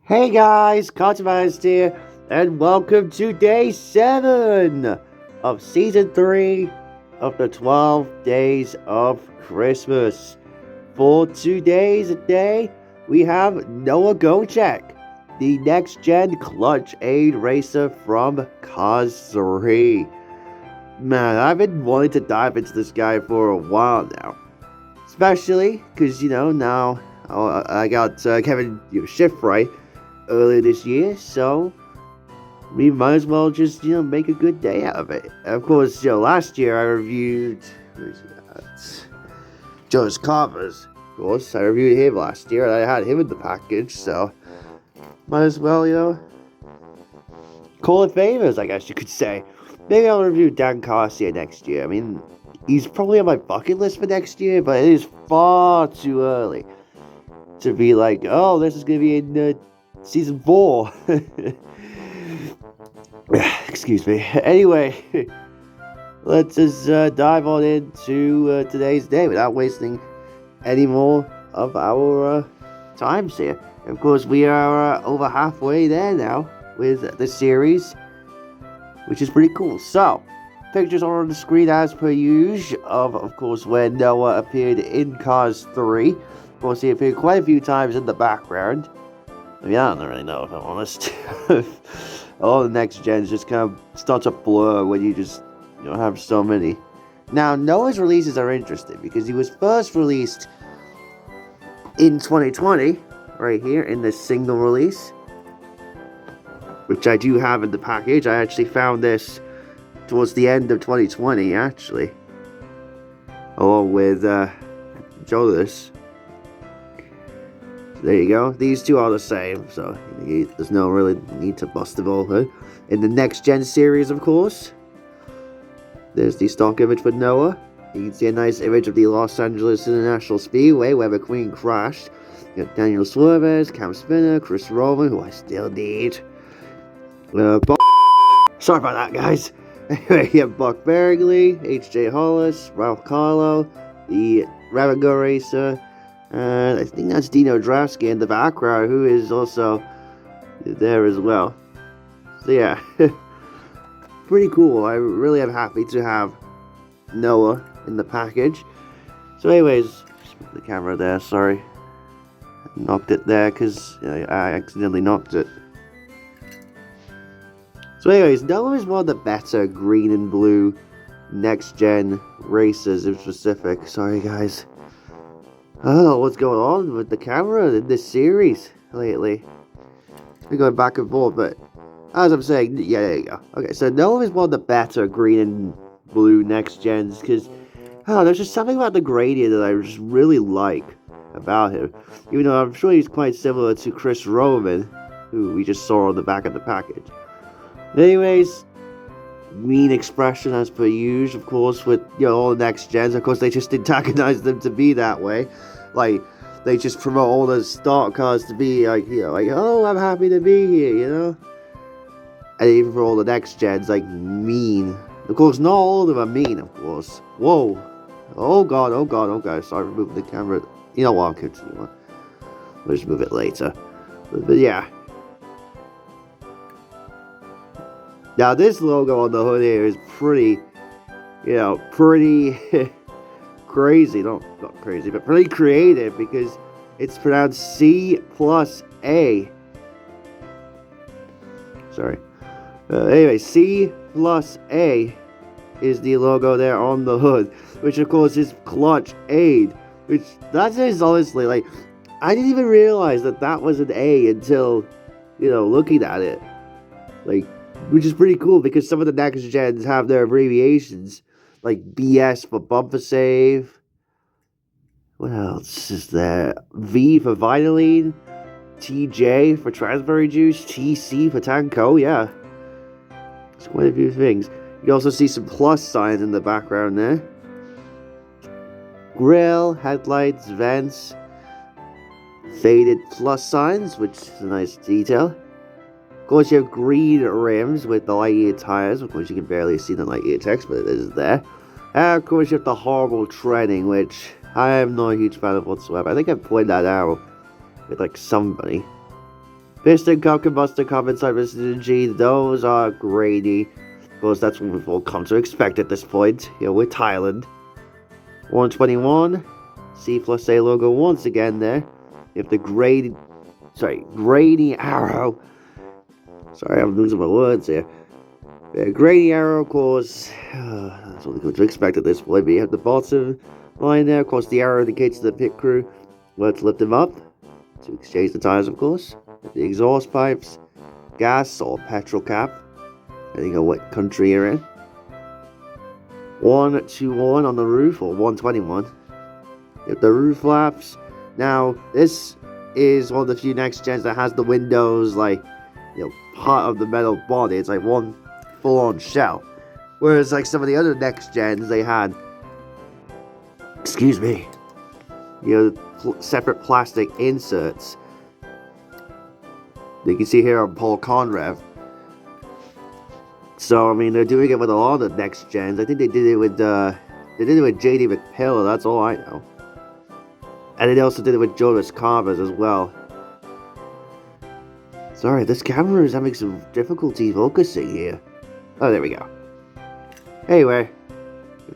Hey guys, Cartoonist here, and welcome to day 7 of season 3 of the 12 Days of Christmas. For today's day, we have Noah Gocek, the next-gen clutch aid racer from Cars 3. Man, I've been wanting to dive into this guy for a while now. Especially because, now I got Kevin shift right earlier this year, so we might as well just, make a good day out of it. Of course, last year I reviewed, Joe's Carvers. Of course, I reviewed him last year, and I had him in the package, so might as well, call it favors, I guess you could say. Maybe I'll review Dan Garcia next year. I mean, he's probably on my bucket list for next year, but it is far too early to be like, oh, this is going to be in Season 4. Excuse me. Anyway, let's just dive on into today's day without wasting any more of our times here. Of course, we are over halfway there now with the series, which is pretty cool. So, pictures are on the screen as per usual of course, when Noah appeared in Cars 3. Of course, he appeared quite a few times in the background. I mean, I don't really know, if I'm honest. All the next gens just kind of start to blur when you just have so many. Now, Noah's releases are interesting because he was first released in 2020, right here in this single release, which I do have in the package. I actually found this towards the end of 2020, actually, along with Jonas. There you go. These two are the same, so there's no really need to bust them over. In the next gen series, of course, there's the stock image for Noah. You can see a nice image of the Los Angeles International Speedway where the Queen crashed. You got Daniel Suarez, Cam Spinner, Chris Roman, who I still need. Sorry about that, guys. Anyway, you have Buck Bagley, H.J. Hollis, Ralph Carlo, the Ravago Racer. I think that's Dino Drafsky in the background, who is also there as well. So yeah, pretty cool. I really am happy to have Noah in the package. So anyways, just put the camera there, sorry. I knocked it there because I accidentally knocked it. So anyways, Noah is one of the better green and blue next-gen racers in specific. Sorry guys. I don't know what's going on with the camera in this series lately. We're going back and forth, but as I'm saying, yeah, there you go. Okay, so Noah is one of the better green and blue next gens because there's just something about the gradient that I just really like about him. Even though I'm sure he's quite similar to Chris Roman, who we just saw on the back of the package. Anyways, mean expression as per usual, of course, with all the next gens. Of course, they just antagonize them to be that way. Like, they just promote all the stock cars to be like, oh, I'm happy to be here, And even for all the next gens, like, mean. Of course, not all of them are mean, of course. Whoa. Oh god, oh god, oh god. Sorry for moving the camera. You know what, I'll continue on. We'll just move it later. But yeah. Now, this logo on the hood here is pretty, pretty crazy. Not crazy, but pretty creative because it's pronounced C+A. Sorry. Anyway, C+A is the logo there on the hood, which of course is Clutch Aid. Which, that is honestly, like, I didn't even realize that was an A until, looking at it. Like, which is pretty cool because some of the next gens have their abbreviations, like BS for bumper save. What else is there? V for Vitaline, TJ for Transberry Juice, TC for Tanko, yeah. There's quite a few things. You can also see some plus signs in the background there. Grill, headlights, vents, faded plus signs, which is a nice detail. Of course, you have green rims with the Lightyear tires. Of course, you can barely see the Lightyear text, but it is there. And of course, you have the horrible treading, which I am not a huge fan of whatsoever. I think I've pointed that out with like somebody. Piston cup, combustor cup, inside piston G, those are grainy. Of course, that's what we've all come to expect at this point. You know, we're Thailand. 121, C plus A logo once again there. You have the grainy arrow. Sorry, I'm losing my words here. The grainy arrow, of course, that's what we come to expect at this point. But you have the bottom line there. Of course, the arrow indicates the pit crew. Let's lift them up to exchange the tires, of course. The exhaust pipes, gas or petrol cap, depending on what country you're in. 121 on the roof, or 121. You have the roof flaps. Now, this is one of the few next gens that has the windows, like, you know, part of the metal body. It's like one full-on shell. Whereas, like, some of the other next gens, they had, you know, separate plastic inserts. You can see here on Paul Conrev. So I mean, they're doing it with a lot of the next gens. I think they did it with JD McPill. That's all I know. And they also did it with Jonas Carvers as well. Sorry, this camera is having some difficulty focusing here. Oh, there we go. Anyway,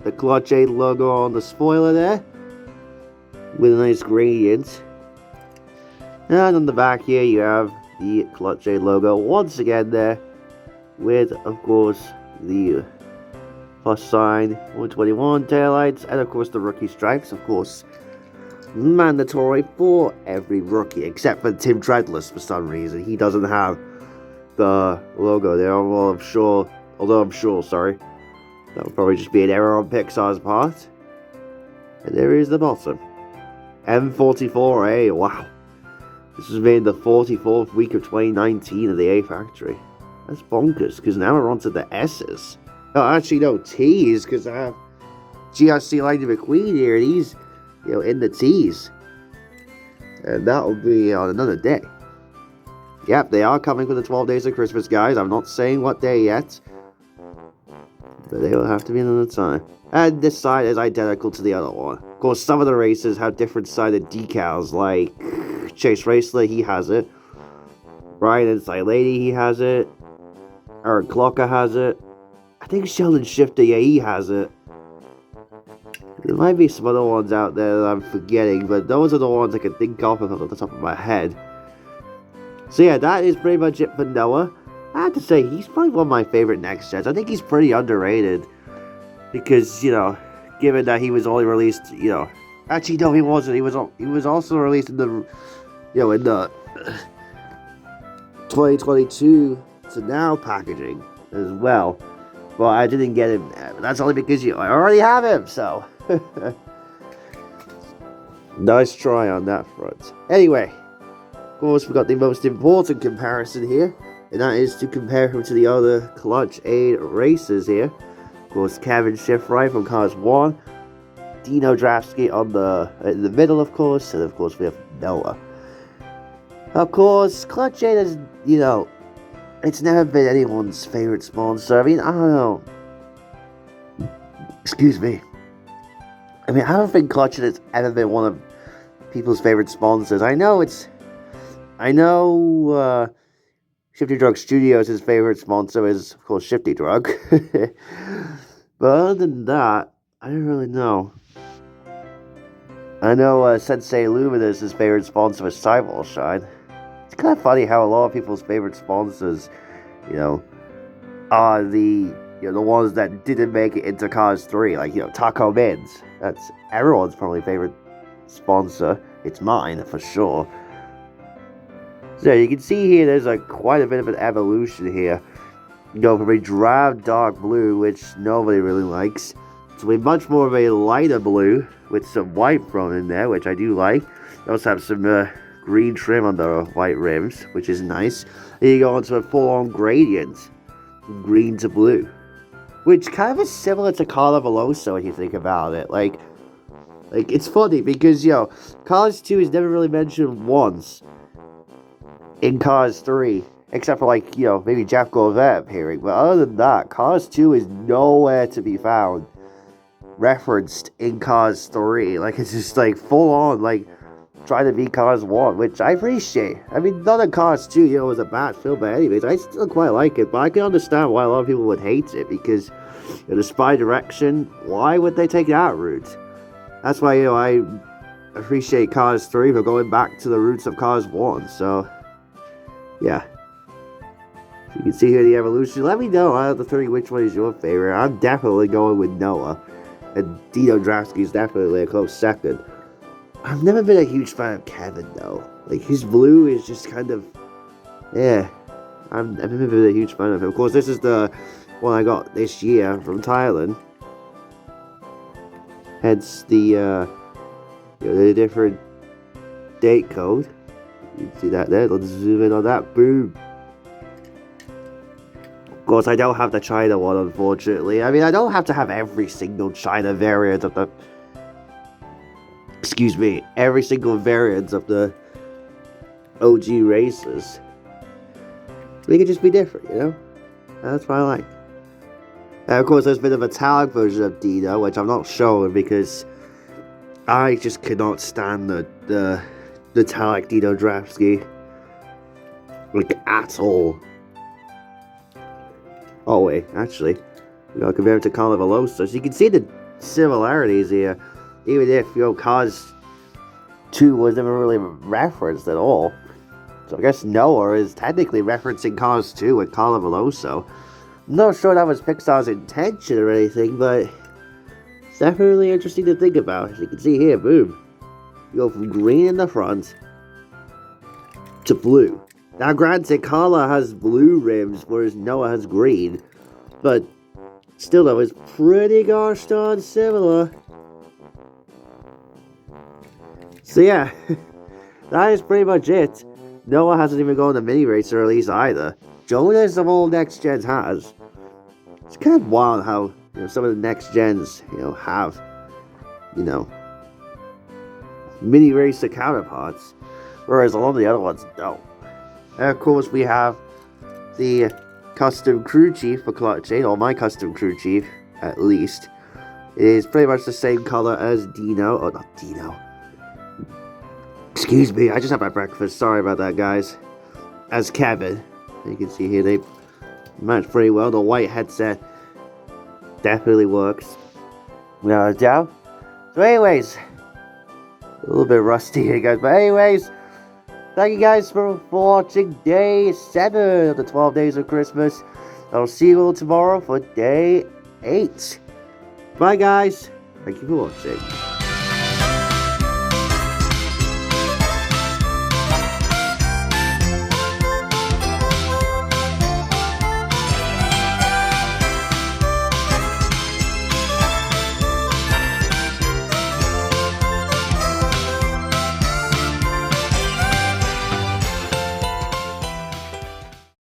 the Clutch 8 logo on the spoiler there, with a nice gradient. And on the back here, you have the Clutch 8 logo once again there, with, of course, the plus sign, 121 taillights, and of course the rookie stripes, of course, mandatory for every rookie, except for Tim Treadless for some reason. He doesn't have the logo there, although I'm sure, that would probably just be an error on Pixar's part. And there is the bottom. M44A, wow. This was made the 44th week of 2019 at the A factory. That's bonkers, because now we're on to the S's. Oh, actually, no, T's, because I have GRC Lightning McQueen here, and he's, you know, in the T's. And that'll be on another day. Yep, they are coming for the 12 days of Christmas, guys. I'm not saying what day yet, but they will have to be another time. And this side is identical to the other one. Of course, some of the races have different sided decals, like Chase Racler, he has it. Brian Inside Lady, he has it. Eric Clocker has it. I think Sheldon Shifter, yeah, he has it. There might be some other ones out there that I'm forgetting, but those are the ones I can think of off the top of my head. So yeah, that is pretty much it for Noah. I have to say, he's probably one of my favorite next gens. I think he's pretty underrated. Because, you know, given that he was only released, you know... Actually, no, he wasn't. He was also released in the... You know, in the... 2022 to now packaging as well. But I didn't get him. That's only because I already have him, so... Nice try on that front. Anyway, of course, we've got the most important comparison here, and that is to compare him to the other Clutch 8 racers here. Of course, Kevin Schiffrey from Cars 1, Dino Drafsky in the middle, of course, and of course we have Noah. Of course, Clutch 8 is, you know, it's never been anyone's favorite sponsor. I mean, I don't know. Excuse me. I mean, I don't think Clutch has ever been one of people's favorite sponsors. I know Shifty Drug Studios' favorite sponsor is, of course, Shifty Drug. But other than that, I don't really know. I know Sensei Luminous' favorite sponsor is Cyborg Shine. It's kind of funny how a lot of people's favorite sponsors, you know, are the ones that didn't make it into Cars 3, like, you know, Taco Mids. That's everyone's probably favorite sponsor. It's mine, for sure. So you can see here, there's quite a bit of an evolution here. You go from a drab dark blue, which nobody really likes, to a much more of a lighter blue, with some white thrown in there, which I do like. You also have some green trim on the white rims, which is nice. And you go into a full-on gradient. green to blue. Which kind of is similar to Carla Veloso when you think about it. Like it's funny because, Cars 2 is never really mentioned once in Cars 3. Except for, maybe Jeff Gorvette appearing. But other than that, Cars 2 is nowhere to be found referenced in Cars 3. It's just, full on, trying to beat Cars 1, which I appreciate. I mean, none of Cars 2, was a bad film, but anyways, I still quite like it. But I can understand why a lot of people would hate it, because, the spy direction, why would they take that route? That's why, I appreciate Cars 3 for going back to the roots of Cars 1, so, yeah. You can see here the evolution. Let me know out of the three which one is your favorite. I'm definitely going with Noah. And Dino Drafsky is definitely a close second. I've never been a huge fan of Kevin, though. His blue is just kind of... Yeah. I've never been a huge fan of him. Of course, this is the one I got this year from Thailand. Hence the different date code. You can see that there. Let's zoom in on that. Boom. Of course, I don't have the China one, unfortunately. I mean, I don't have to have every single China variant of the... Excuse me, every single variant of the OG races. They could just be different, That's what I like. And of course, there's been a metallic version of Dino, which I'm not showing because I just cannot stand the metallic Dino Drafsky. At all. Oh wait, actually, compare it to Carla Veloso, so you can see the similarities here, even if, Cars 2 was never really referenced at all. So I guess Noah is technically referencing Cars 2 with Carla Veloso. I'm not sure that was Pixar's intention or anything, but it's definitely interesting to think about. As you can see here, boom. You go from green in the front to blue. Now, granted, Carla has blue rims, whereas Noah has green. But still, though, it's pretty gosh darn similar. So, yeah. That is pretty much it. Noah hasn't even gone to mini racer release either. Jonas of all next gens has. It's kind of wild how, some of the next gens, have, mini racer counterparts. Whereas a lot of the other ones don't. And of course, we have the custom crew chief for clutching, or my custom crew chief, at least. It is pretty much the same color as Dino. Oh, not Dino. Excuse me, I just had my breakfast. Sorry about that, guys. As Kevin. You can see here, they match pretty well. The white headset definitely works. No doubt. So anyways, a little bit rusty here, guys. But anyways... Thank you guys for watching day 7 of the 12 days of Christmas. I'll see you all tomorrow for day 8. Bye guys. Thank you for watching.